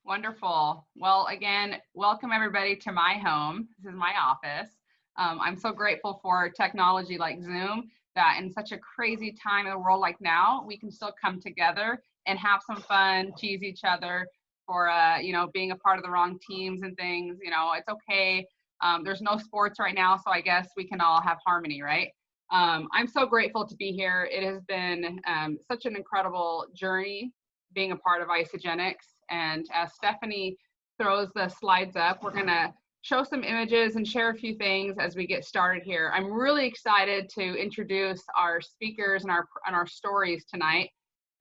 Wonderful. Well, again, welcome everybody to my home. This is my office. I'm so grateful for technology like Zoom that in such a crazy time in the world like now, we can still come together and have some fun, tease each other for, being a part of the wrong teams and things. It's okay. There's no sports right now, so I guess we can all have harmony, right? I'm so grateful to be here. It has been such an incredible journey being a part of Isagenix. And as Stephanie throws the slides up, we're going to show some images and share a few things as we get started here. I'm really excited to introduce our speakers and our stories tonight.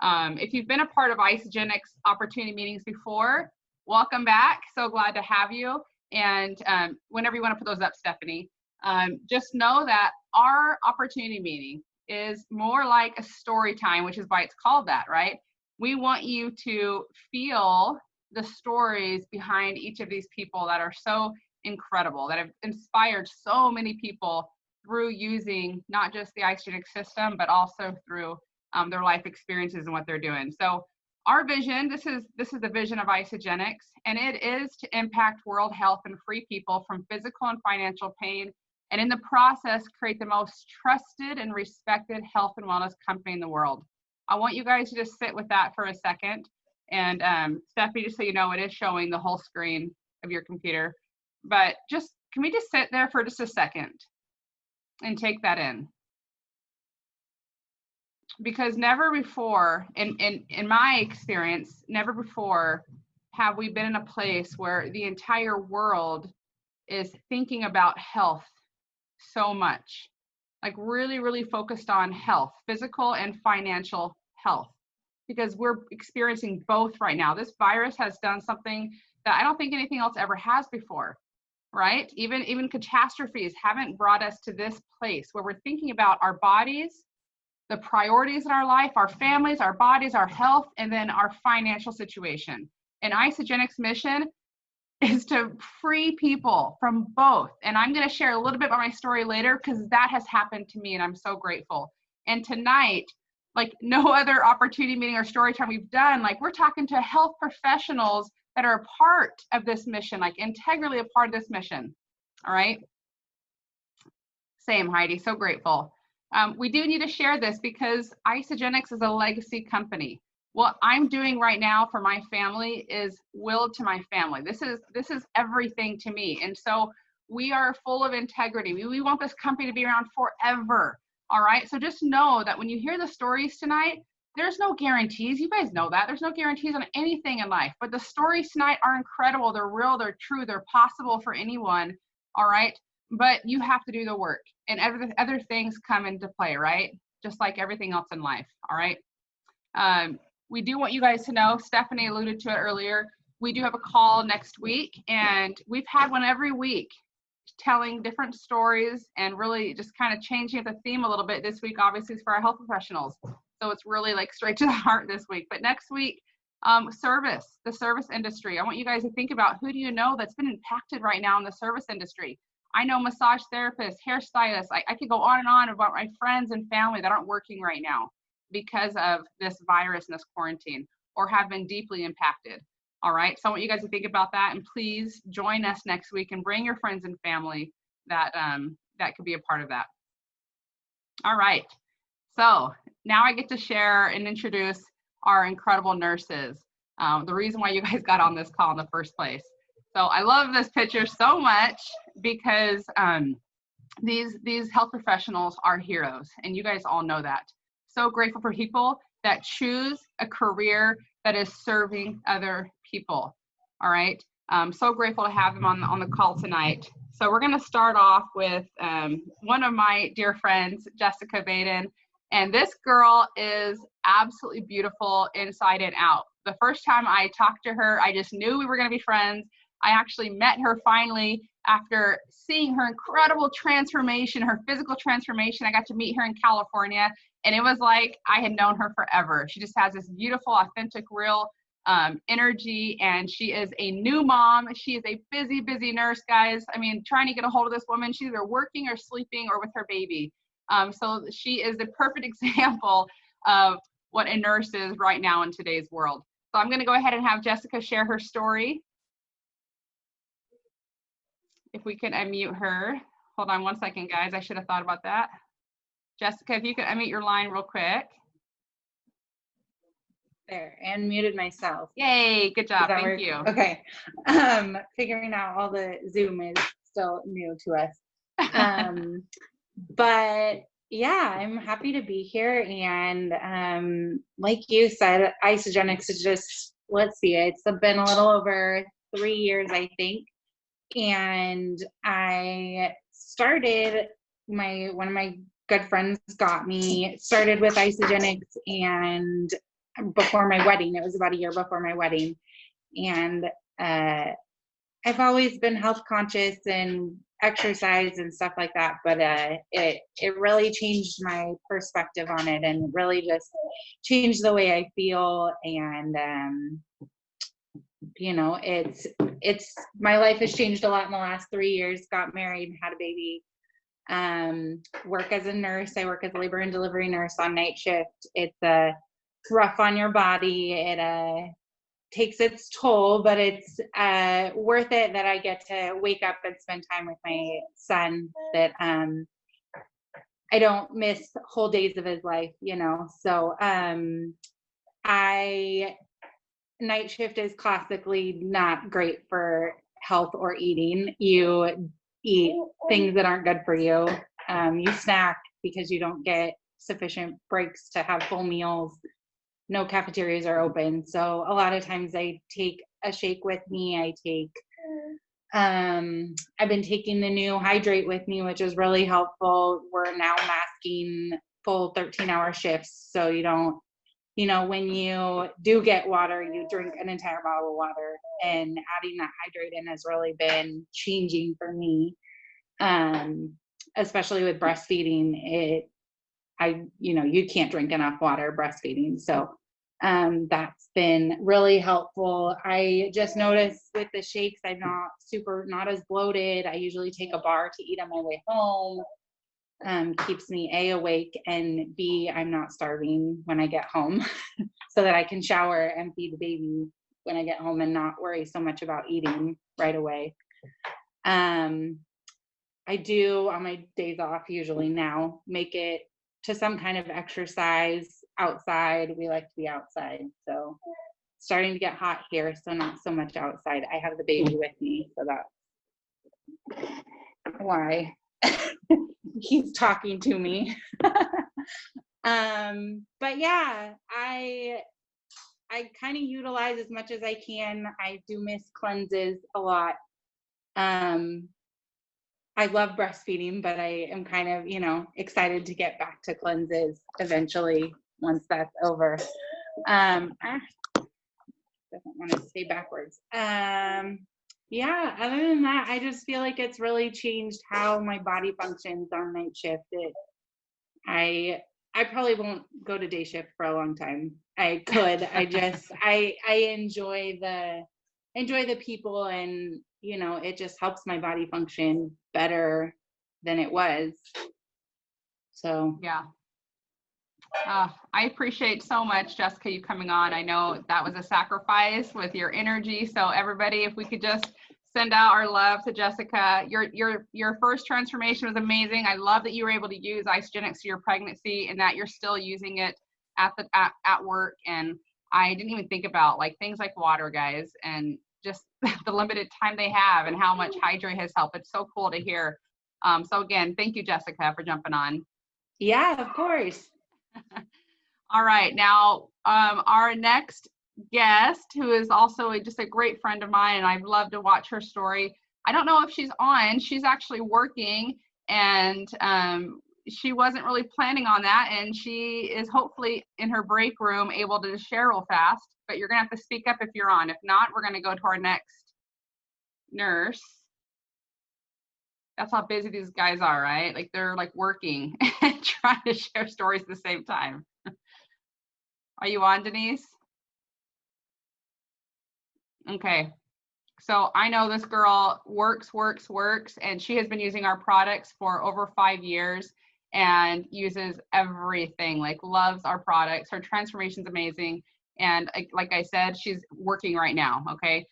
If you've been a part of Isagenix opportunity meetings before, welcome back. So glad to have you. And whenever you want to put those up, Stephanie, just know that our opportunity meeting is more like a story time, which is why it's called that, right? We want you to feel the stories behind each of these people that are so incredible, that have inspired so many people through using not just the Isagenix system, but also through their life experiences and what they're doing. So our vision, this is the vision of Isagenix, and it is to impact world health and free people from physical and financial pain, and in the process, create the most trusted and respected health and wellness company in the world. I want you guys to just sit with that for a second. And Stephanie, just so you know, it is showing the whole screen of your computer. But can we just sit there for just a second and take that in? Because never before, in my experience, never before have we been in a place where the entire world is thinking about health so much. Like really, really focused on health, physical and financial health, because we're experiencing both right now. This virus has done something that I don't think anything else ever has before, right? Even catastrophes haven't brought us to this place where we're thinking about our bodies, the priorities in our life, our families, our bodies, our health, and then our financial situation. And Isagenix mission is to free people from both. And I'm going to share a little bit about my story later because that has happened to me and I'm so grateful. And tonight, like no other opportunity meeting or story time we've done, like we're talking to health professionals that are a part of this mission, like integrally a part of this mission. All right. Same, Heidi, so grateful. We do need to share this because Isagenix is a legacy company. What I'm doing right now for my family is willed to my family. This is everything to me. And so we are full of integrity. We want this company to be around forever. All right. So just know that when you hear the stories tonight, there's no guarantees. You guys know that. There's no guarantees on anything in life. But the stories tonight are incredible. They're real. They're true. They're possible for anyone. All right. But you have to do the work. And other things come into play, right? Just like everything else in life. All right. We do want you guys to know, Stephanie alluded to it earlier, we do have a call next week, and we've had one every week telling different stories and really just kind of changing the theme a little bit. This week, obviously, is for our health professionals. So it's really like straight to the heart this week. But next week, the service industry. I want you guys to think about who do you know that's been impacted right now in the service industry. I know massage therapists, hairstylists. I could go on and on about my friends and family that aren't working right now because of this virus and this quarantine, or have been deeply impacted. All right, so I want you guys to think about that, and please join us next week and bring your friends and family that could be a part of that. All right, so now I get to share and introduce our incredible nurses, the reason why you guys got on this call in the first place. So I love this picture so much because these health professionals are heroes, and you guys all know that. So grateful for people that choose a career that is serving other people. All right. So grateful to have them on the call tonight. So we're going to start off with one of my dear friends, Jessica Baden. And this girl is absolutely beautiful inside and out. The first time I talked to her, I just knew we were going to be friends. I actually met her finally after seeing her incredible transformation, her physical transformation. I got to meet her in California, and it was like I had known her forever. She just has this beautiful, authentic, real energy, and she is a new mom. She is a busy, busy nurse, guys. I mean, trying to get a hold of this woman, she's either working or sleeping or with her baby. So she is the perfect example of what a nurse is right now in today's world. So I'm going to go ahead and have Jessica share her story. If we can unmute her. Hold on one second, guys. I should have thought about that. Jessica, if you could unmute your line real quick. There, and muted myself. Yay, good job. Thank you. Okay. Figuring out all the Zoom is still new to us. But yeah, I'm happy to be here. And like you said, Isagenix is just, let's see, it's been a little over 3 years, I think. And I started, one of my good friends got me started with Isagenix, and before my wedding, it was about a year before my wedding. And I've always been health conscious and exercise and stuff like that, but it really changed my perspective on it, and really just changed the way I feel. And you know, it's my life has changed a lot in the last 3 years. Got married, had a baby, work as a nurse. I work as a labor and delivery nurse on night shift. It's rough on your body. It takes its toll, but it's worth it that I get to wake up and spend time with my son, that I don't miss whole days of his life, you know. So night shift is classically not great for health or eating. You eat things that aren't good for you. You snack because you don't get sufficient breaks to have full meals. No cafeterias are open. So a lot of times I take a shake with me. I've been taking the new Hydrate with me, which is really helpful. We're now masking full 13-hour shifts. So you don't, you know, when you do get water, you drink an entire bottle of water, and adding that Hydrate in has really been changing for me. Especially with breastfeeding, you know, you can't drink enough water breastfeeding. So that's been really helpful. I just noticed with the shakes, I'm not as bloated. I usually take a bar to eat on my way home. Keeps me A, awake, and B, I'm not starving when I get home so that I can shower and feed the baby when I get home and not worry so much about eating right away. I do, on my days off, usually now, make it to some kind of exercise outside. We like to be outside. So starting to get hot here, so not so much outside. I have the baby with me, so that's why he's talking to me. But yeah, I kind of utilize as much as I can. I do miss cleanses a lot. I love breastfeeding, but I am kind of, you know, excited to get back to cleanses eventually once that's over. Doesn't want to say backwards. Yeah, other than that, I just feel like it's really changed how my body functions on night shift. I probably won't go to day shift for a long time. I could. I enjoy the people, and you know, it just helps my body function better than it was. So yeah. I appreciate so much, Jessica, you coming on. I know that was a sacrifice with your energy. So everybody, if we could just send out our love to Jessica. Your first transformation was amazing. I love that you were able to use Isagenix to your pregnancy, and that you're still using it at work. And I didn't even think about like things like water, guys, and just the limited time they have and how much Hydrate has helped. It's so cool to hear. So again, thank you, Jessica, for jumping on. Yeah, of course. All right, now our next guest, who is also just a great friend of mine, and I've loved to watch her story. I don't know if she's on. She's actually working, and she wasn't really planning on that, and she is hopefully in her break room able to share real fast, but you're gonna have to speak up if you're on. If not, we're gonna go to our next nurse. That's how busy these guys are, right? Like they're like working and trying to share stories at the same time. Are you on, Denise? Okay. So I know this girl works, and she has been using our products for over 5 years and uses everything, like loves our products. Her transformation's amazing. And like I said, she's working right now, okay?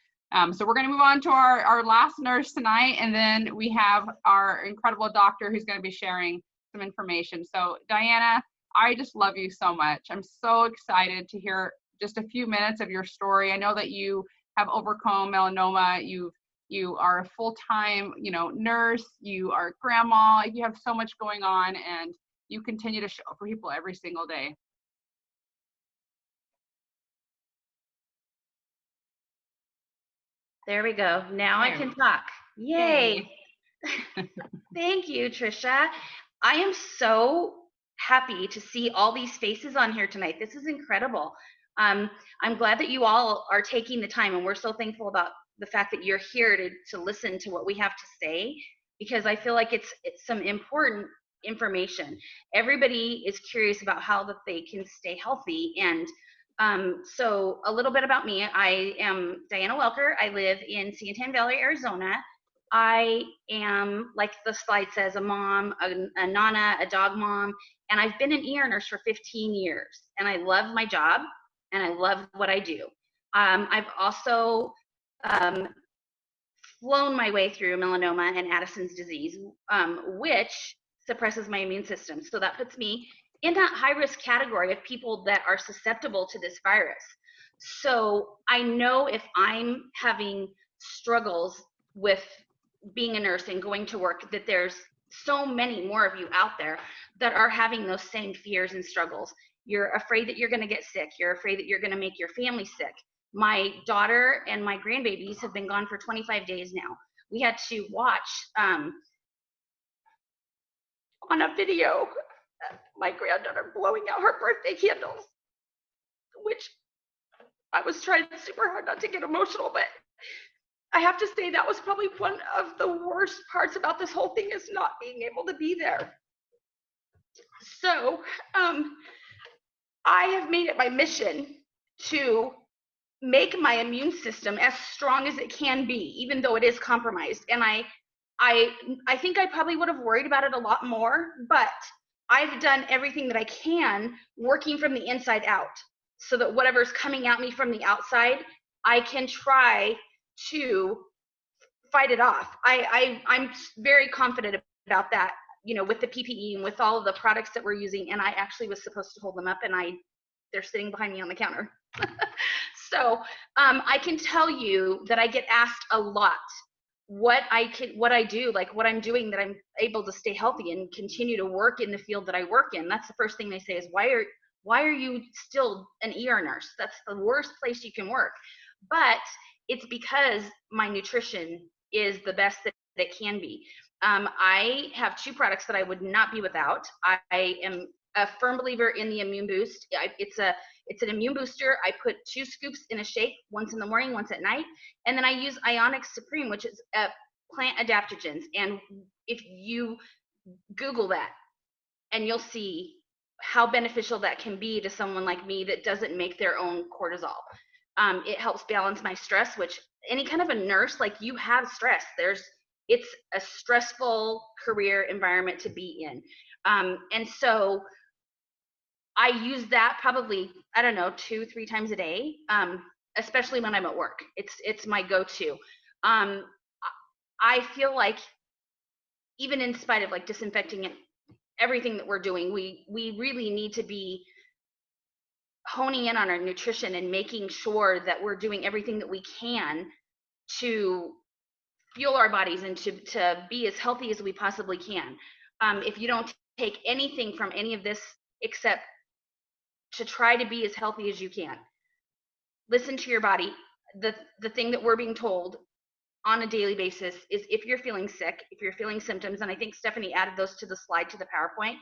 So we're gonna move on to our last nurse tonight, and then we have our incredible doctor who's gonna be sharing some information. So Diana, I just love you so much. I'm so excited to hear just a few minutes of your story. I know that you have overcome melanoma. You are a full-time, nurse. You are grandma. You have so much going on, and you continue to show up for people every single day. There we go. Now I can talk. Yay. Thank you, Trisha. I am so happy to see all these faces on here tonight. This is incredible. I'm glad that you all are taking the time, and we're so thankful about the fact that you're here to listen to what we have to say, because I feel like it's some important information. Everybody is curious about how that they can stay healthy. And so a little bit about me. I am Diana Welker. I live in San Valley, Arizona. I am, like the slide says, a mom, a nana, a dog mom, and I've been an ER nurse for 15 years, and I love my job, and I love what I do. I've also flown my way through melanoma and Addison's disease, which suppresses my immune system. So that puts me in that high-risk category of people that are susceptible to this virus. So I know if I'm having struggles with being a nurse and going to work, that there's so many more of you out there that are having those same fears and struggles. You're afraid that you're going to get sick. You're afraid that you're going to make your family sick. My daughter and my grandbabies have been gone for 25 days now. We had to watch on a video my granddaughter blowing out her birthday candles, which I was trying super hard not to get emotional, but I have to say that was probably one of the worst parts about this whole thing, is not being able to be there. So I have made it my mission to make my immune system as strong as it can be, even though it is compromised. And I think I probably would have worried about it a lot more, but I've done everything that I can, working from the inside out, so that whatever's coming at me from the outside, I can try to fight it off. I'm very confident about that, with the PPE and with all of the products that we're using. And I actually was supposed to hold them up, and they're sitting behind me on the counter. So I can tell you that I get asked a lot what I do, like what I'm doing, that I'm able to stay healthy and continue to work in the field that I work in. That's the first thing they say is, why are you still an ER nurse? That's the worst place you can work. But it's because my nutrition is the best that it can be. I have 2 products that I would not be without. I am a firm believer in the immune boost. It's an immune booster. I put 2 scoops in a shake, once in the morning, once at night. And then I use Isagenix Supreme, which is a plant adaptogens. And if you Google that, and you'll see how beneficial that can be to someone like me that doesn't make their own cortisol. It helps balance my stress, which any kind of a nurse, like, you have stress. It's a stressful career environment to be in. And so I use that probably, 2-3 times a day, especially when I'm at work. It's my go-to. I feel like, even in spite of like disinfecting and everything that we're doing, we really need to be honing in on our nutrition and making sure that we're doing everything that we can to fuel our bodies and to be as healthy as we possibly can. If you don't take anything from any of this except to try to be as healthy as you can, listen to your body. The thing that we're being told on a daily basis is, if you're feeling sick, if you're feeling symptoms, and I think Stephanie added those to the slide, to the PowerPoint,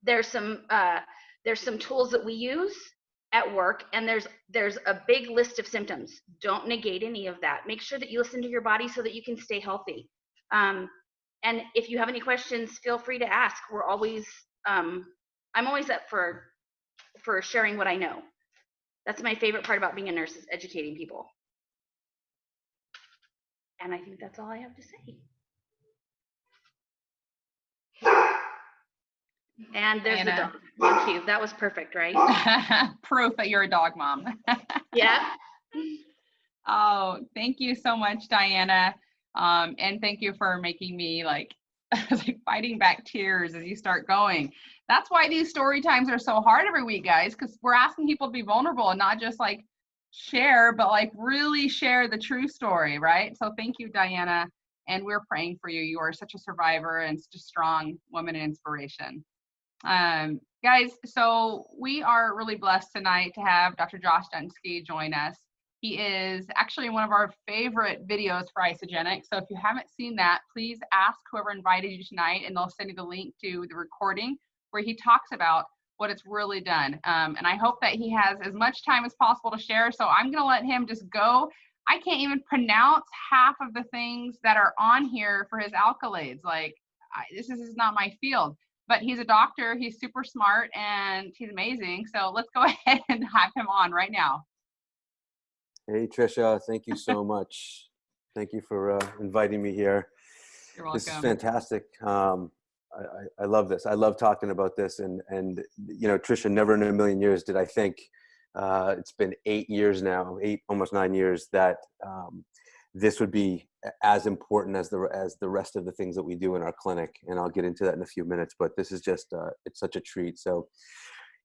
there's some tools that we use at work, and there's a big list of symptoms. Don't negate any of that. Make sure that you listen to your body so that you can stay healthy. And if you have any questions, feel free to ask. We're always, I'm always up for sharing what I know. That's my favorite part about being a nurse, is educating people. And I think that's all I have to say. And there's the Diana. dog. Thank you. That was perfect, right? Proof that you're a dog mom. Yeah. Oh, thank you so much, Diana. And thank you for making me like fighting back tears as you start going. That's why these story times are so hard every week, guys, because we're asking people to be vulnerable and not just like share, but like really share the true story, right? So thank you, Diana. And we're praying for you. You are such a survivor and such a strong woman and inspiration. Guys, so we are really blessed tonight to have Dr. Josh Dunsky join us. He is actually one of our favorite videos for Isagenix. So if you haven't seen that, please ask whoever invited you tonight, and they'll send you the link to the recording where he talks about what it's really done. And I hope that he has as much time as possible to share. So I'm going to let him just go. I can't even pronounce half of the things that are on here for his accolades. Like, this is not my field. But he's a doctor, he's super smart, and he's amazing. So let's go ahead and have him on right now. Hey, Trisha, thank you so much. Thank you for inviting me here. You're welcome. This is fantastic. I love this. I love talking about this. And you know, Trisha, never in a million years did I think, it's been 8 years now, almost 9 years, that this would be as important as the rest of the things that we do in our clinic. And I'll get into that in a few minutes, but this is just, it's such a treat. So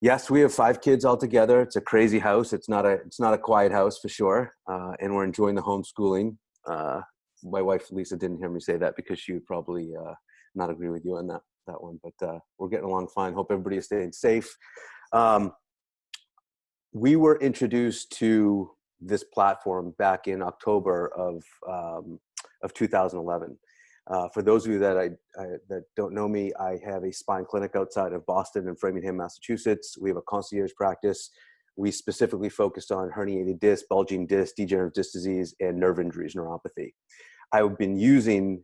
yes, we have 5 kids all together. It's a crazy house. It's not a quiet house for sure. And we're enjoying the homeschooling. My wife, Lisa, didn't hear me say that because she would probably not agree with you on that one, but we're getting along fine. Hope everybody is staying safe. We were introduced to this platform back in October of 2011. For those of you that don't know me, I have a spine clinic outside of Boston in Framingham, Massachusetts. We have a concierge practice. We specifically focus on herniated disc, bulging disc, degenerative disc disease, and nerve injuries, neuropathy. I've been using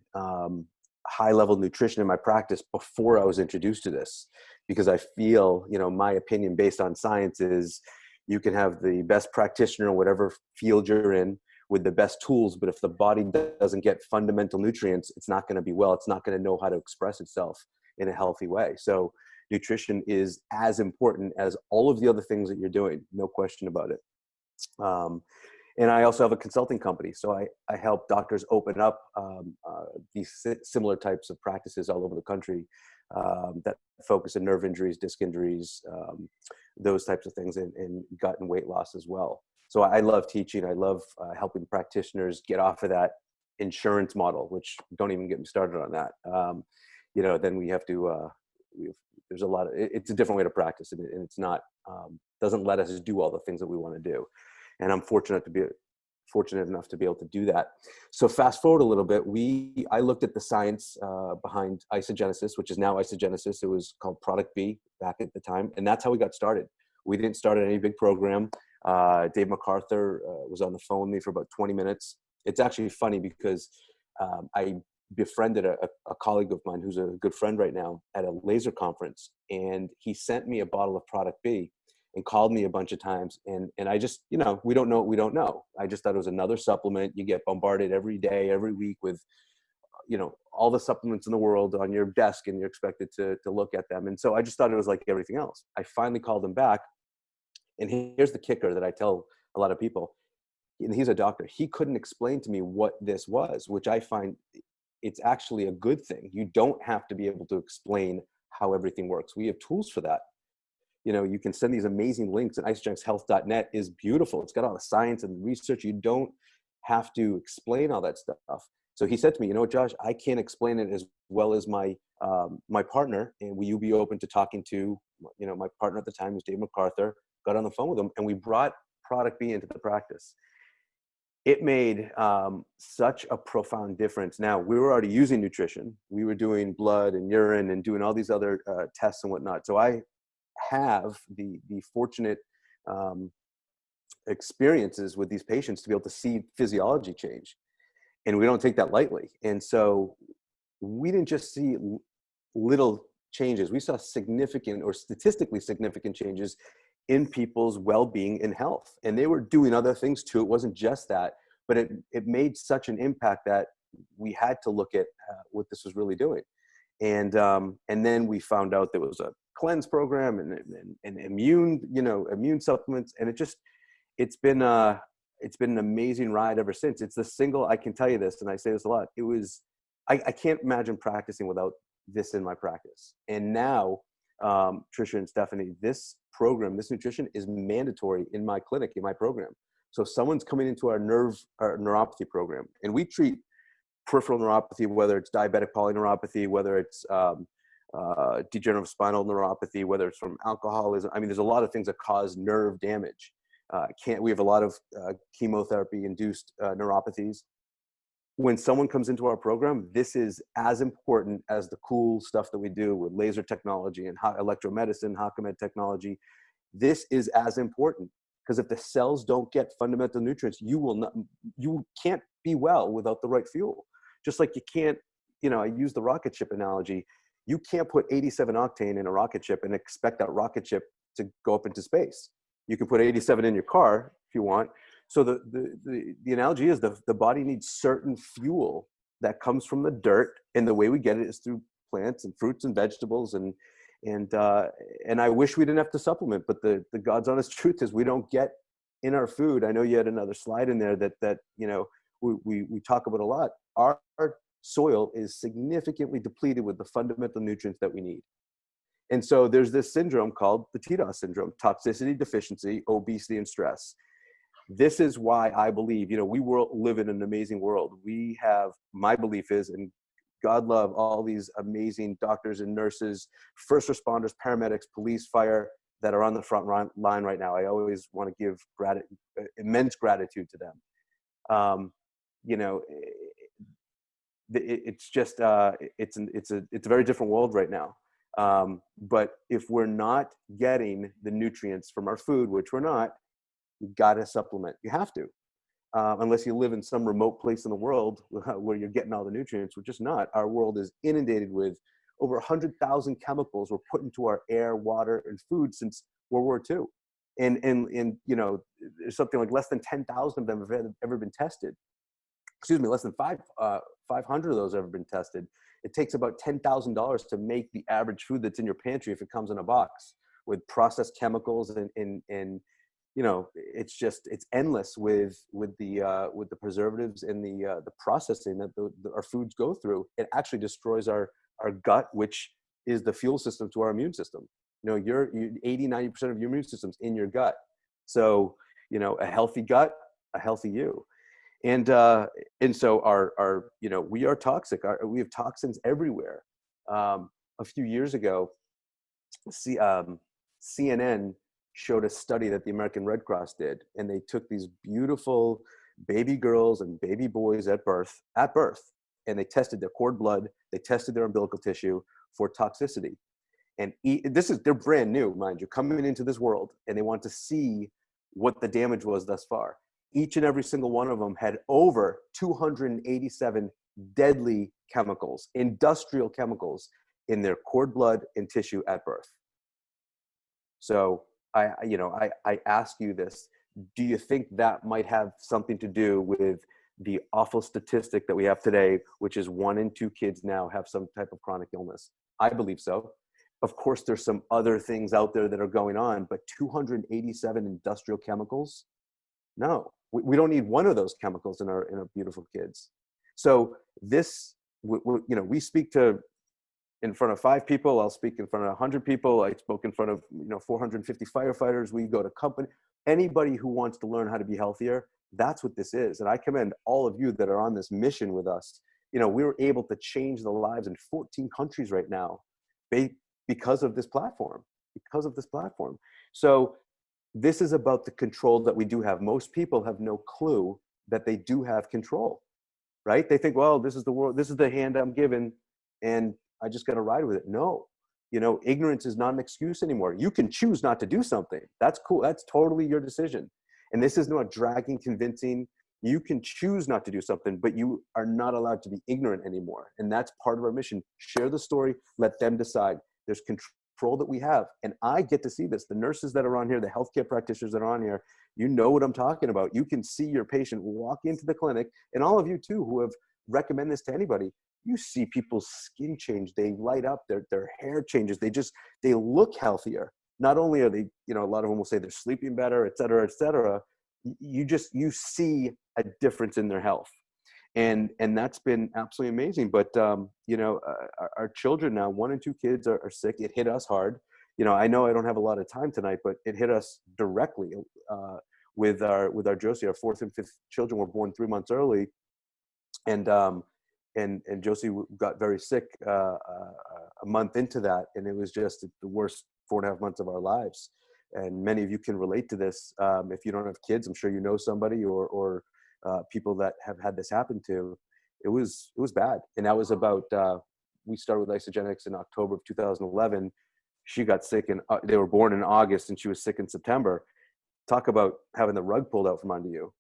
high-level nutrition in my practice before I was introduced to this, because I feel, you know, my opinion based on science is you can have the best practitioner in whatever field you're in with the best tools, but if the body doesn't get fundamental nutrients, it's not going to be well. It's not going to know how to express itself in a healthy way. So nutrition is as important as all of the other things that you're doing, no question about it. And I also have a consulting company. So I help doctors open up these similar types of practices all over the country that focus on nerve injuries, disc injuries, those types of things, and gut and weight loss as well. So I love teaching. I love helping practitioners get off of that insurance model, which don't even get me started on that. You know, then we have to, there's a lot of, it's a different way to practice, and it's not, doesn't let us do all the things that we want to do. And I'm fortunate enough to be able to do that. So fast forward a little bit, I looked at the science behind Isagenix, which is now Isagenix. It was called Product B back at the time. And that's how we got started. We didn't start any big program. Dave MacArthur was on the phone with me for about 20 minutes. It's actually funny because I befriended a colleague of mine who's a good friend right now at a laser conference. And he sent me a bottle of Product B and called me a bunch of times. And I just, you know, we don't know what we don't know. I just thought it was another supplement. You get bombarded every day, every week with, you know, all the supplements in the world on your desk, and you're expected to look at them. And so I just thought it was like everything else. I finally called him back. And here's the kicker that I tell a lot of people. And he's a doctor. He couldn't explain to me what this was, which I find it's actually a good thing. You don't have to be able to explain how everything works. We have tools for that. You know, you can send these amazing links, and isagenixhealth.net is beautiful. It's got all the science and research. You don't have to explain all that stuff. So he said to me, you know what, Josh, I can't explain it as well as my partner. And will you be open to talking to, you know, my partner at the time was Dave MacArthur. Got on the phone with him, and we brought Product B into the practice. It made such a profound difference. Now, we were already using nutrition. We were doing blood and urine and doing all these other tests and whatnot. So I have the fortunate experiences with these patients to be able to see physiology change. And we don't take that lightly. And so we didn't just see little changes. We saw significant or statistically significant changes in people's well-being and health. And they were doing other things too. It wasn't just that, but it made such an impact that we had to look at what this was really doing. And then we found out there was a cleanse program and immune, immune supplements. And it's been an amazing ride ever since. It's the single, I can tell you this, and I say this a lot. I can't imagine practicing without this in my practice. And now, Trisha and Stephanie, this program, this nutrition is mandatory in my clinic, in my program. So if someone's coming into our neuropathy program, and we treat peripheral neuropathy, whether it's diabetic polyneuropathy, whether it's degenerative spinal neuropathy, whether it's from alcoholism. I mean, there's a lot of things that cause nerve damage. We have a lot of chemotherapy-induced neuropathies. When someone comes into our program, this is as important as the cool stuff that we do with laser technology and electromedicine, Hakamed technology. This is as important, because if the cells don't get fundamental nutrients, you can't be well without the right fuel. Just like you can't, I use the rocket ship analogy. You can't put 87 octane in a rocket ship and expect that rocket ship to go up into space. You can put 87 in your car if you want. So the analogy is the body needs certain fuel that comes from the dirt, and the way we get it is through plants and fruits and vegetables, and I wish we didn't have to supplement, but the God's honest truth is we don't get in our food. I know you had another slide in there that we talk about a lot. Our soil is significantly depleted with the fundamental nutrients that we need. And so there's this syndrome called the TDOS syndrome: toxicity, deficiency, obesity, and stress. This is why I believe, we live in an amazing world. We have, my belief is, and God love all these amazing doctors and nurses, first responders, paramedics, police, fire, that are on the front line right now. I always want to give immense gratitude to them. It's just, it's a very different world right now. But if we're not getting the nutrients from our food, which we're not, you got to supplement. You have to, unless you live in some remote place in the world where you're getting all the nutrients. We're just not. Our world is inundated with over 100,000 chemicals were put into our air, water, and food since World War II. And there's something like less than 10,000 of them have ever been tested. Excuse me, less than 500 of those have ever been tested. It takes about $10,000 to make the average food that's in your pantry if it comes in a box with processed chemicals and it's endless with the preservatives and the processing that our foods go through. It actually destroys our gut, which is the fuel system to our immune system. You're 80-90% of your immune system's in your gut. So a healthy gut, a healthy you. And so our we are toxic. We have toxins everywhere. A few years ago, CNN showed a study that the American Red Cross did, and they took these beautiful baby girls and baby boys at birth, and they tested their cord blood, they tested their umbilical tissue for toxicity. And they're brand new, mind you, coming into this world, and they want to see what the damage was thus far. Each and every single one of them had over 287 deadly chemicals, industrial chemicals, in their cord blood and tissue at birth. So I ask you this: do you think that might have something to do with the awful statistic that we have today, which is 1 in 2 kids now have some type of chronic illness? I believe so. Of course, there's some other things out there that are going on, but 287 industrial chemicals? No, we don't need one of those chemicals in our beautiful kids. So this, we speak to in front of 5 people. I'll speak in front of 100 people. I spoke in front of 450 firefighters. We go to company. Anybody who wants to learn how to be healthier, that's what this is. And I commend all of you that are on this mission with us. We were able to change the lives in 14 countries right now because of this platform. So this is about the control that we do have. Most people have no clue that they do have control, right? They think, well, this is the world, this is the hand I'm given, and I just got to ride with it. No, ignorance is not an excuse anymore. You can choose not to do something. That's cool. That's totally your decision. And this is not dragging, convincing. You can choose not to do something, but you are not allowed to be ignorant anymore. And that's part of our mission. Share the story. Let them decide. There's control that we have. And I get to see this. The nurses that are on here, the healthcare practitioners that are on here, you know what I'm talking about. You can see your patient walk into the clinic, and all of you too who have recommended this to anybody. you see people's skin change. They light up, their hair changes. They look healthier. Not only are they, a lot of them will say they're sleeping better, et cetera, et cetera. You see a difference in their health. And that's been absolutely amazing. But, our children now, 1 and 2 kids are sick. It hit us hard. I know I don't have a lot of time tonight, but it hit us directly with our Josie. Our 4th and 5th children were born 3 months early. And Josie got very sick a month into that. And it was just the worst 4.5 months of our lives. And many of you can relate to this. If you don't have kids, I'm sure you know somebody or people that have had this happen to. It was bad. And that was about, we started with Isagenix in October of 2011. She got sick and they were born in August and she was sick in September. Talk about having the rug pulled out from under you.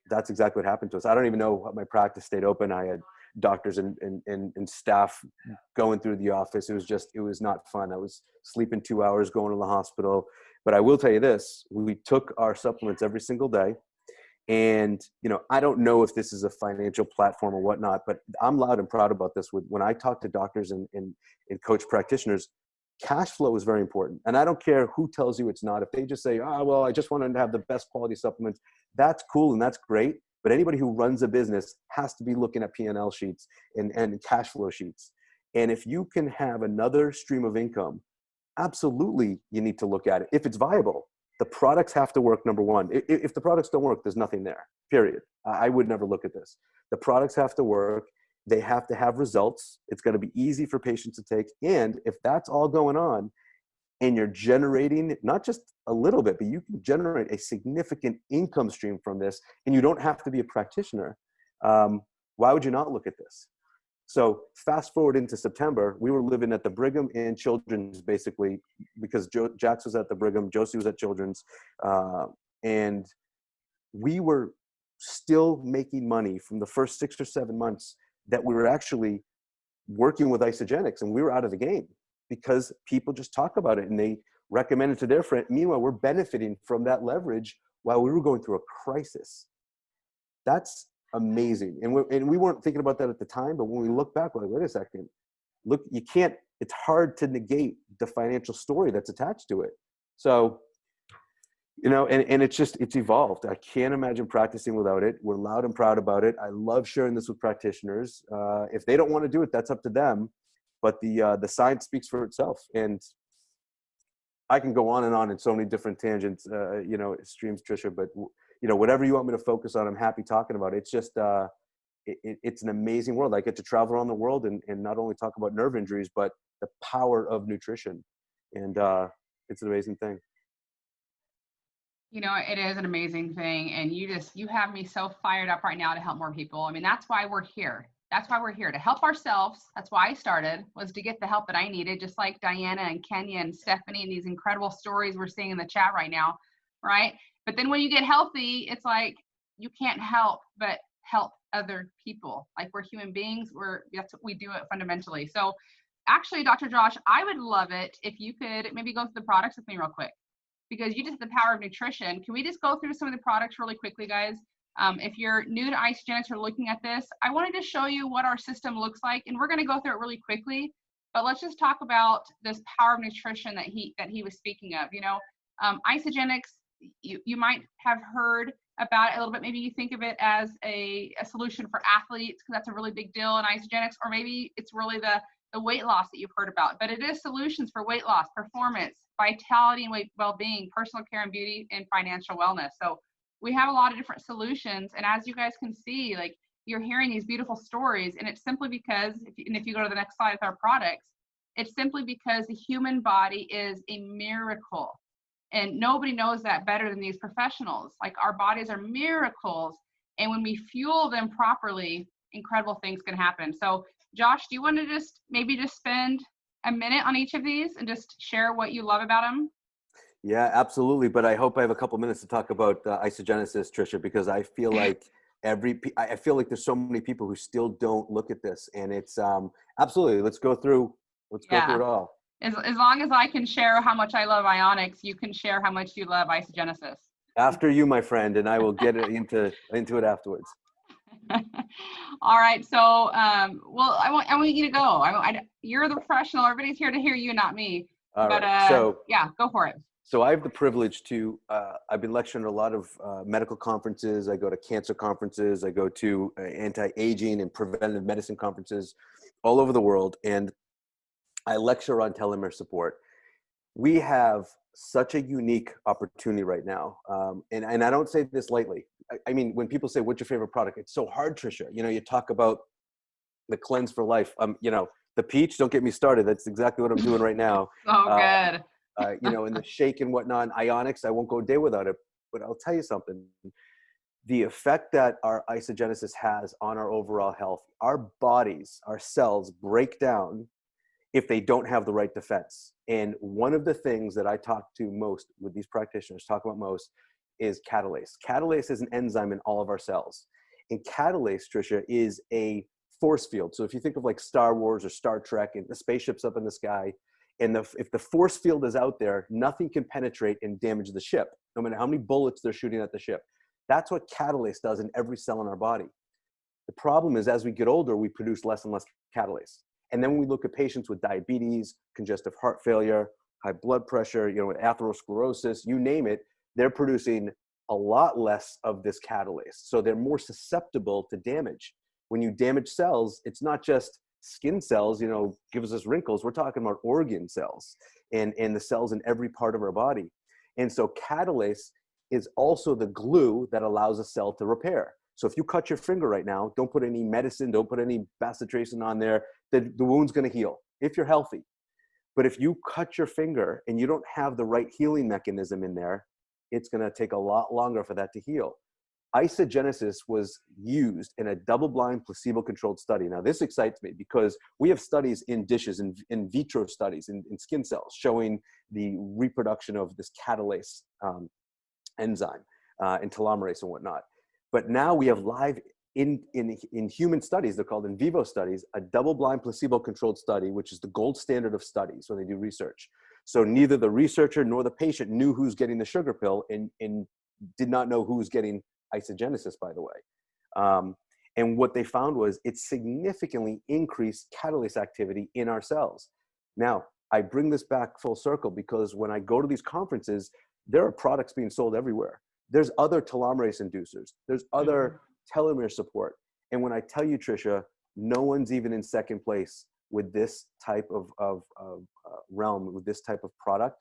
That's exactly what happened to us. I don't even know what my practice stayed open. I had doctors and staff going through the office. It was not fun. I was sleeping 2 hours, going to the hospital. But I will tell you this, we took our supplements every single day. And, I don't know if this is a financial platform or whatnot, but I'm loud and proud about this. When I talk to doctors and coach practitioners, cash flow is very important. And I don't care who tells you it's not. If they just say, well, I just wanted to have the best quality supplements, that's cool and that's great. But anybody who runs a business has to be looking at P&L sheets and cash flow sheets. And if you can have another stream of income, absolutely you need to look at it. If it's viable, the products have to work, number one. If the products don't work, there's nothing there, period. I would never look at this. The products have to work. They have to have results. It's going to be easy for patients to take. And if that's all going on and you're generating not just a little bit, but you can generate a significant income stream from this and you don't have to be a practitioner, why would you not look at this? So fast forward into September, we were living at the Brigham and Children's basically because Jax was at the Brigham, Josie was at Children's, and we were still making money from the first 6 or 7 months that we were actually working with Isagenix, and we were out of the game because people just talk about it and they recommend it to their friend. Meanwhile, we're benefiting from that leverage while we were going through a crisis. That's amazing. And we weren't thinking about that at the time, but when we look back, we're like, wait a second, look, it's hard to negate the financial story that's attached to it. So, and it's evolved. I can't imagine practicing without it. We're loud and proud about it. I love sharing this with practitioners. If they don't want to do it, that's up to them. But the science speaks for itself. And I can go on and on in so many different tangents, streams, Trisha, but whatever you want me to focus on, I'm happy talking about it. It's just, it's an amazing world. I get to travel around the world and not only talk about nerve injuries, but the power of nutrition. And it's an amazing thing. It is an amazing thing. And you have me so fired up right now to help more people. I mean, that's why we're here. That's why we're here, to help ourselves. That's why I started, was to get the help that I needed, just like Diana and Kenya and Stephanie and these incredible stories we're seeing in the chat right now, right? But then when you get healthy, it's like you can't help but help other people. Like, we're human beings. That's what we do it fundamentally. So actually, Dr. Josh, I would love it if you could maybe go through the products with me real quick, because you just the power of nutrition. Can we just go through some of the products really quickly, guys? If you're new to Isagenix or looking at this, I wanted to show you what our system looks like, and we're going to go through it really quickly. But let's just talk about this power of nutrition that he was speaking of. Isagenix, you might have heard about it a little bit. Maybe you think of it as a solution for athletes, because that's a really big deal in Isagenix, or maybe it's really the weight loss that you've heard about. But it is solutions for weight loss, performance, vitality and well-being, personal care and beauty, and financial wellness. So we have a lot of different solutions. And as you guys can see, like, you're hearing these beautiful stories, and it's simply because, if you go to the next slide with our products, it's simply because the human body is a miracle. And nobody knows that better than these professionals. Like, our bodies are miracles. And when we fuel them properly, incredible things can happen. So Josh, do you want to just spend a minute on each of these and just share what you love about them? Yeah, absolutely. But I hope I have a couple minutes to talk about Isagenesis, Trisha, because I feel like there's so many people who still don't look at this, and it's absolutely. Let's go through it all. As long as I can share how much I love Ionics, you can share how much you love Isagenesis. After you, my friend, and I will get into it afterwards. All right. So, well, I want you to go. You're the professional. Everybody's here to hear you, not me. All But right. So yeah, go for it. So I have the privilege to, I've been lecturing at a lot of medical conferences. I go to cancer conferences. I go to anti-aging and preventative medicine conferences all over the world. And I lecture on telomere support. We have such a unique opportunity right now. And I don't say this lightly. I mean, when people say, what's your favorite product? It's so hard, Tricia. You know, you talk about the Cleanse for Life. You know, the peach, don't get me started. That's exactly what I'm doing right now. Oh, good. You know, and the shake and whatnot, Ionix, I won't go a day without it. But I'll tell you something. The effect that our Isagenesis has on our overall health, our bodies, our cells break down if they don't have the right defense. And one of the things that I talk to most with these practitioners, talk about most, is catalase. Catalase is an enzyme in all of our cells. And catalase, Tricia, is a force field. So if you think of like Star Wars or Star Trek and the spaceship's up in the sky, and if the force field is out there, nothing can penetrate and damage the ship, no matter how many bullets they're shooting at the ship. That's what catalase does in every cell in our body. The problem is, as we get older, we produce less and less catalase. And then when we look at patients with diabetes, congestive heart failure, high blood pressure, you know, atherosclerosis, you name it, they're producing a lot less of this catalase. So they're more susceptible to damage. When you damage cells, it's not just skin cells, you know, gives us wrinkles. We're talking about organ cells and the cells in every part of our body. And so catalase is also the glue that allows a cell to repair. So if you cut your finger right now, don't put any medicine, don't put any bacitracin on there, the wound's going to heal if you're healthy. But if you cut your finger and you don't have the right healing mechanism in there, it's going to take a lot longer for that to heal. Isagenesis was used in a double-blind placebo-controlled study. Now this excites me because we have studies in dishes, in vitro studies, in skin cells showing the reproduction of this catalase enzyme and telomerase and whatnot. But now we have live in human studies, they're called in vivo studies, a double-blind placebo-controlled study, which is the gold standard of studies when they do research. So neither the researcher nor the patient knew who's getting the sugar pill and did not know who was getting Isagenesis, by the way. And what they found was it significantly increased catalase activity in our cells. Now, I bring this back full circle because when I go to these conferences, there are products being sold everywhere. There's other telomerase inducers. There's other telomere support. And when I tell you, Tricia, no one's even in second place with this type of realm, with this type of product.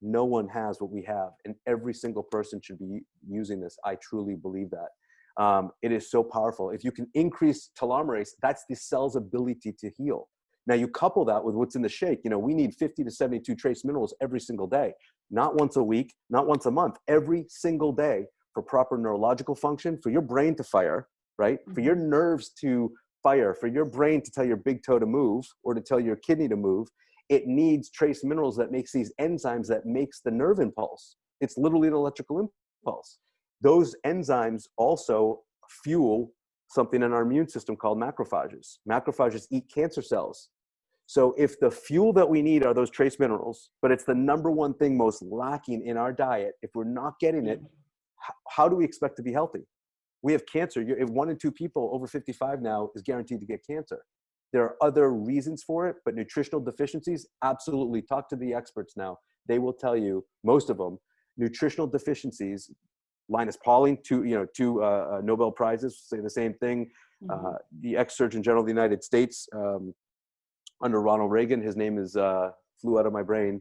No one has what we have, and every single person should be using this. I truly believe that. It is so powerful. If you can increase telomerase, that's the cell's ability to heal. Now you couple that with what's in the shake. You know, we need 50 to 72 trace minerals every single day, not once a week, not once a month, every single day for proper neurological function, for your brain to fire, right? For your nerves to fire, for your brain to tell your big toe to move or to tell your kidney to move. It needs trace minerals that makes these enzymes that makes the nerve impulse. It's literally an electrical impulse. Those enzymes also fuel something in our immune system called macrophages. Macrophages eat cancer cells. So if the fuel that we need are those trace minerals, but it's the number one thing most lacking in our diet, if we're not getting it, how do we expect to be healthy? We have cancer. If 1 in 2 people over 55 now is guaranteed to get cancer. There are other reasons for it, but nutritional deficiencies, absolutely. Talk to the experts now. They will tell you, most of them, nutritional deficiencies. Linus Pauling, two Nobel Prizes, say the same thing. The ex-Surgeon General of the United States under Ronald Reagan, his name is flew out of my brain.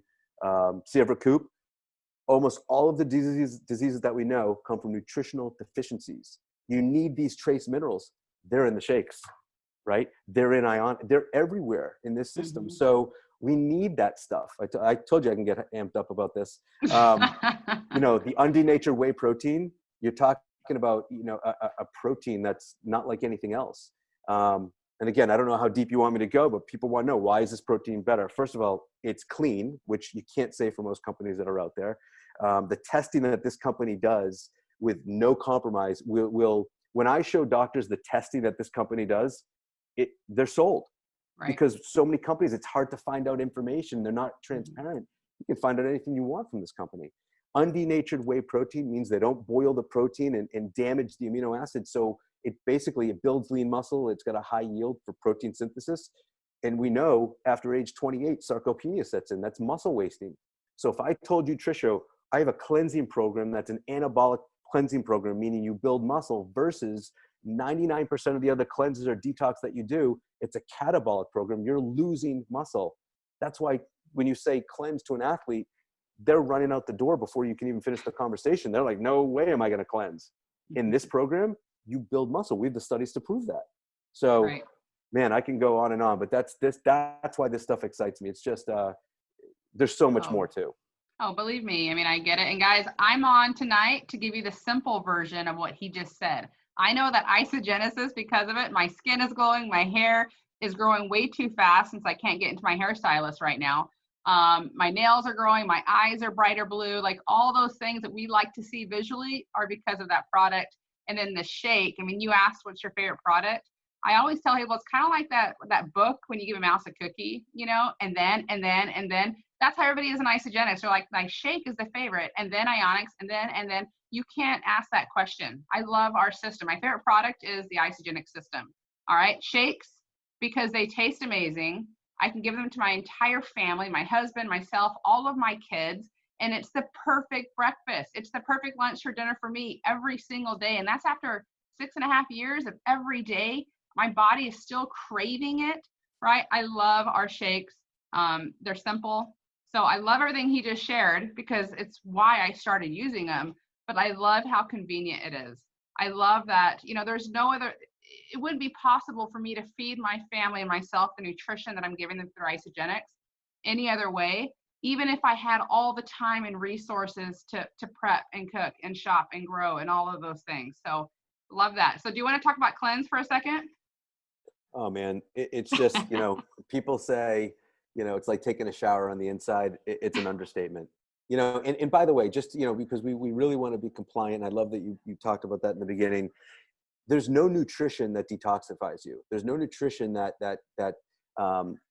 Sierra Coop. Almost all of the diseases that we know come from nutritional deficiencies. You need these trace minerals. They're in the shakes. Right? They're in ion, they're everywhere in this system. So we need that stuff. I told you I can get amped up about this. You know, the undenatured whey protein, you're talking about, you know, a protein that's not like anything else. And again, I don't know how deep you want me to go, but people want to know, why is this protein better? First of all, it's clean, which you can't say for most companies that are out there. The testing that this company does with no compromise will when I show doctors the testing that this company does, they're sold. Right. Because so many companies, it's hard to find out information. They're not transparent. You can find out anything you want from this company. Undenatured whey protein means they don't boil the protein and damage the amino acids. So It basically, it builds lean muscle. It's got a high yield for protein synthesis. And we know after age 28, sarcopenia sets in. That's muscle wasting. So if I told you, Trisha, I have a cleansing program that's an anabolic cleansing program, meaning you build muscle, versus 99% of the other cleanses or detox that you do, it's a catabolic program. You're losing muscle. That's why when you say cleanse to an athlete, they're running out the door before you can even finish the conversation. They're like, no way am I going to cleanse. In this program, you build muscle. We have the studies to prove that. So, Right. man, I can go on and on, but that's why this stuff excites me. It's just, there's so much more too. Oh, believe me. I mean, I get it. And guys, I'm on tonight to give you the simple version of what he just said. I know that Isagenix, because of it, my skin is glowing, my hair is growing way too fast since I can't get into my hairstylist right now. My nails are growing, my eyes are brighter blue, like all those things that we like to see visually are because of that product. And then the shake, I mean, you asked what's your favorite product. I always tell people it's kind of like that book when you give a mouse a cookie, you know, and then that's how everybody is in Isagenix. They're like, my shake is the favorite, and then Ionix, and then you can't ask that question. I love our system. My favorite product is the Isagenix system. All right, shakes, because they taste amazing. I can give them to my entire family, my husband, myself, all of my kids, and it's the perfect breakfast. It's the perfect lunch or dinner for me every single day, and that's after 6.5 years of every day. My body is still craving it, right? I love our shakes. They're simple. So I love everything he just shared because it's why I started using them, but I love how convenient it is. I love that, you know, there's no other, it wouldn't be possible for me to feed my family and myself the nutrition that I'm giving them through Isagenix any other way, even if I had all the time and resources to prep and cook and shop and grow and all of those things. So love that. So do you want to talk about cleanse for a second? Oh man, it's just, you know, people say, you know, it's like taking a shower on the inside. It's an understatement, you know, and by the way, just, you know, because we really want to be compliant. I love that you talked about that in the beginning. There's no nutrition that detoxifies you. There's no nutrition that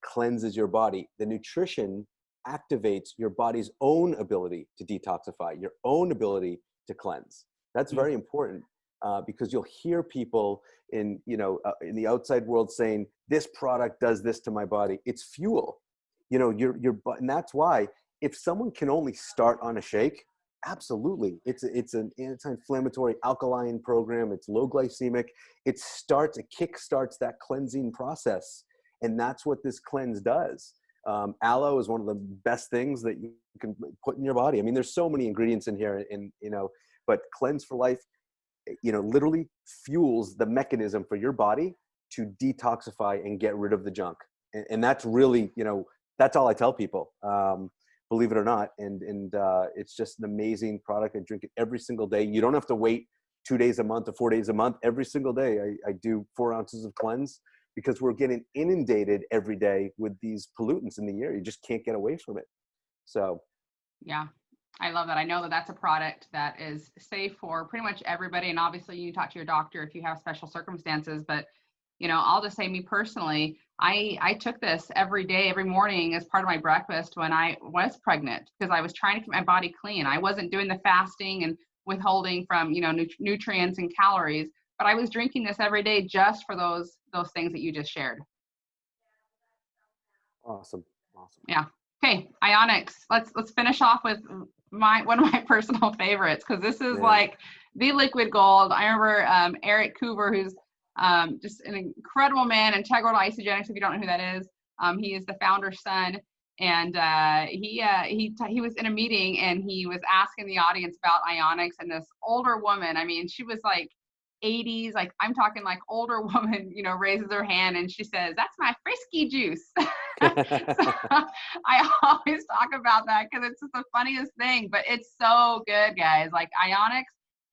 cleanses your body. The nutrition activates your body's own ability to detoxify, your own ability to cleanse. That's very important. Because you'll hear people in the outside world saying, this product does this to my body. It's fuel, you know, and that's why if someone can only start on a shake, absolutely. It's an anti-inflammatory alkaline program. It's low glycemic. It kickstarts that cleansing process. And that's what this cleanse does. Aloe is one of the best things that you can put in your body. I mean, there's so many ingredients in here but Cleanse for Life, you know, literally fuels the mechanism for your body to detoxify and get rid of the junk. And that's really, you know, that's all I tell people, believe it or not. And it's just an amazing product. I drink it every single day. You don't have to wait 2 days a month or 4 days a month. Every single day I do 4 ounces of cleanse because we're getting inundated every day with these pollutants in the air. You just can't get away from it. So. Yeah. I love that. I know that that's a product that is safe for pretty much everybody. And obviously you talk to your doctor if you have special circumstances, but you know, I'll just say me personally, I took this every day, every morning as part of my breakfast when I was pregnant, because I was trying to keep my body clean. I wasn't doing the fasting and withholding from, you know, nutrients and calories, but I was drinking this every day just for those things that you just shared. Awesome. Yeah. Okay. Ionix. Let's finish off with one of my personal favorites, because this is like the liquid gold. I remember Eric Coover, who's just an incredible man, integral to Isagenix. If you don't know who that is, he is the founder's son, and he was in a meeting and he was asking the audience about Ionix, and this older woman, I mean, she was like 80s, like I'm talking like older woman, you know, raises her hand and she says, "That's my frisky juice." So I always talk about that because it's just the funniest thing, but it's so good, guys. Like Ionix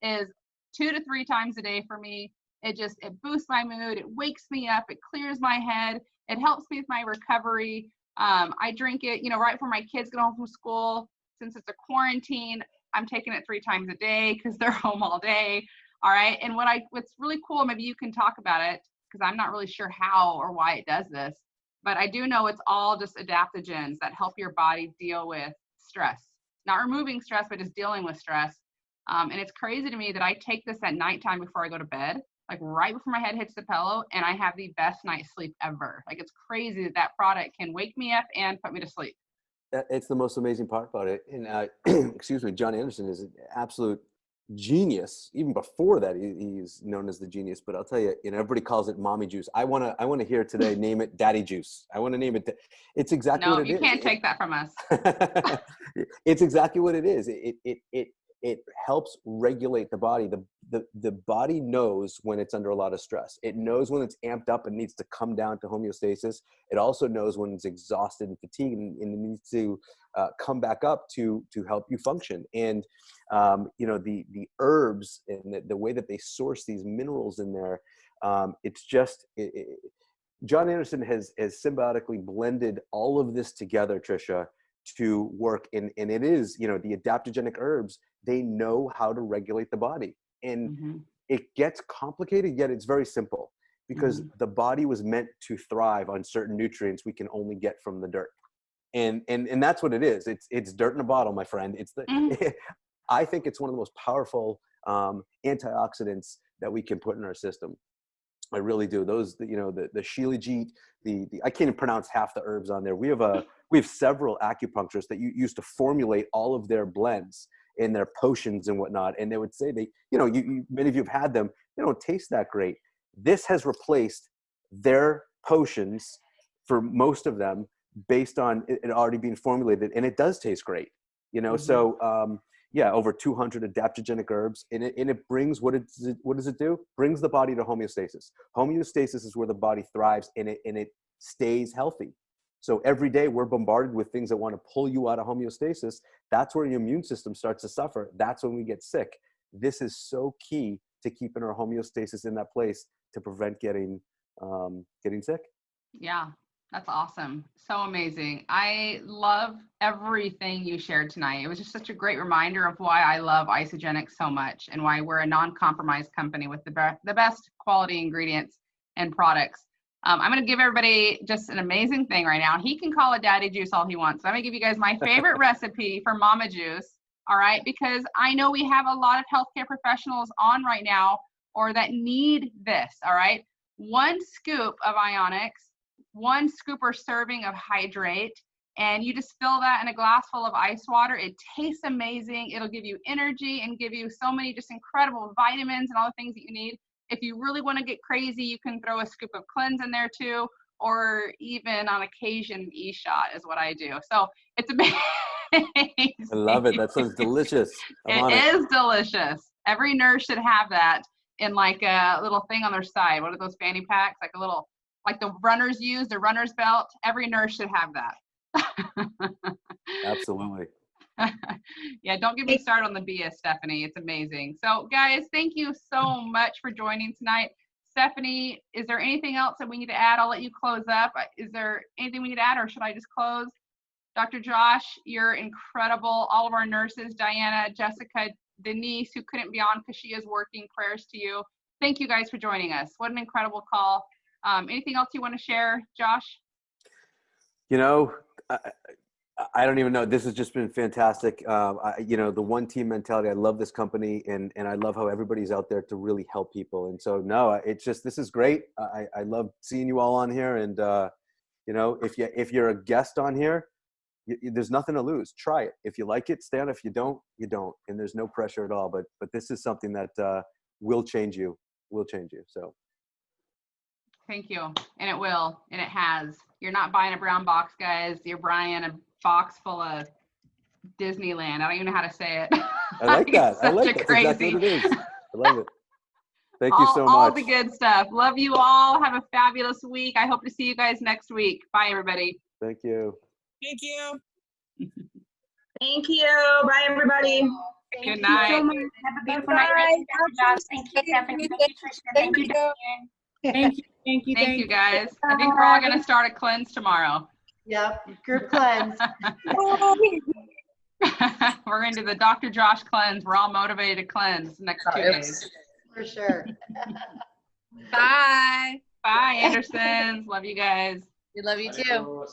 is 2 to 3 times a day for me. It boosts my mood. It wakes me up. It clears my head. It helps me with my recovery. I drink it, you know, right before my kids get home from school. Since it's a quarantine, I'm taking it 3 times a day because they're home all day. All right. And what's really cool, maybe you can talk about it because I'm not really sure how or why it does this, but I do know it's all just adaptogens that help your body deal with stress, not removing stress, but just dealing with stress. And it's crazy to me that I take this at nighttime before I go to bed. like right before my head hits the pillow, and I have the best night's sleep ever. Like, it's crazy that that product can wake me up and put me to sleep. It's the most amazing part about it. And excuse me, John Anderson is an absolute genius. Even before that, he's known as the genius. But I'll tell you, everybody calls it mommy juice. I wanna hear today, name it daddy juice. I want to name it. It's exactly what it is. No, you can't take that from us. It's exactly what it is. It helps regulate the body. The body knows when it's under a lot of stress. It knows when it's amped up and needs to come down to homeostasis. It also knows when it's exhausted and fatigued and it needs to come back up to help you function. And the herbs and the way that they source these minerals in there, it's just John Anderson has symbiotically blended all of this together, Trisha, to work in. And it is, the adaptogenic herbs, they know how to regulate the body. And it gets complicated, yet it's very simple, because the body was meant to thrive on certain nutrients we can only get from the dirt. And that's what it is. It's dirt in a bottle, my friend. It's I think it's one of the most powerful antioxidants that we can put in our system. I really do. Those, the shilajit, I can't even pronounce half the herbs on there. We have several acupuncturists that used to formulate all of their blends and their potions and whatnot. And they would say many of you have had them. They don't taste that great. This has replaced their potions for most of them based on it already being formulated, and it does taste great. So over 200 adaptogenic herbs, and it brings what does it do? Brings the body to homeostasis. Homeostasis is where the body thrives, and it stays healthy. So every day we're bombarded with things that want to pull you out of homeostasis. That's where your immune system starts to suffer. That's when we get sick. This is so key to keeping our homeostasis in that place to prevent getting sick. Yeah. That's awesome. So amazing. I love everything you shared tonight. It was just such a great reminder of why I love Isagenix so much and why we're a non-compromised company with the best quality ingredients and products. I'm going to give everybody just an amazing thing right now. He can call it daddy juice all he wants. I'm going to give you guys my favorite recipe for mama juice. All right. Because I know we have a lot of healthcare professionals on right now or that need this. All right. 1 scoop of Ionix, 1 scoop or serving of hydrate, and you just fill that in a glass full of ice water. It tastes amazing. It'll give you energy and give you so many just incredible vitamins and all the things that you need. If you really want to get crazy, you can throw a scoop of cleanse in there too, or even on occasion, e-shot is what I do. So it's amazing. I love it. That sounds delicious. It is delicious. Every nurse should have that in like a little thing on their side. What are those fanny packs? Like a little, like the runners use, the runner's belt. Every nurse should have that. Absolutely. Yeah, don't get me started on the BS, Stephanie. It's amazing. So guys, thank you so much for joining tonight. Stephanie, is there anything else that we need to add? I'll let you close up. Is there anything we need to add, or should I just close? Dr. Josh, you're incredible. All of our nurses, Diana, Jessica, Denise, who couldn't be on because she is working, prayers to you. Thank you guys for joining us. What an incredible call. Anything else you want to share, Josh? I don't even know. This has just been fantastic. The one team mentality. I love this company, and I love how everybody's out there to really help people. And so, this is great. I love seeing you all on here. And if you're a guest on here, there's nothing to lose. Try it. If you like it, stay on. If you don't, you don't. And there's no pressure at all. But this is something that will change you. Will change you. So. Thank you. And it will. And it has. You're not buying a brown box, guys. You're buying a box full of Disneyland. I don't even know how to say it. I like that. I like that. That's exactly what it is. I love it. Thank you so much. All the good stuff. Love you all. Have a fabulous week. I hope to see you guys next week. Bye, everybody. Thank you. Thank you. Thank you. Bye, everybody. Good night. Have a beautiful night. Thank you, Josh. Thank you, Stephanie. Thank you, Trisha. Thank you, Diane. Thank you, guys. I think we're all going to start a cleanse tomorrow. Yep, group cleanse. We're into the Dr. Josh cleanse. We're all motivated to cleanse next 2 days. For sure. Bye. Bye, Andersons. Love you guys. We love you too.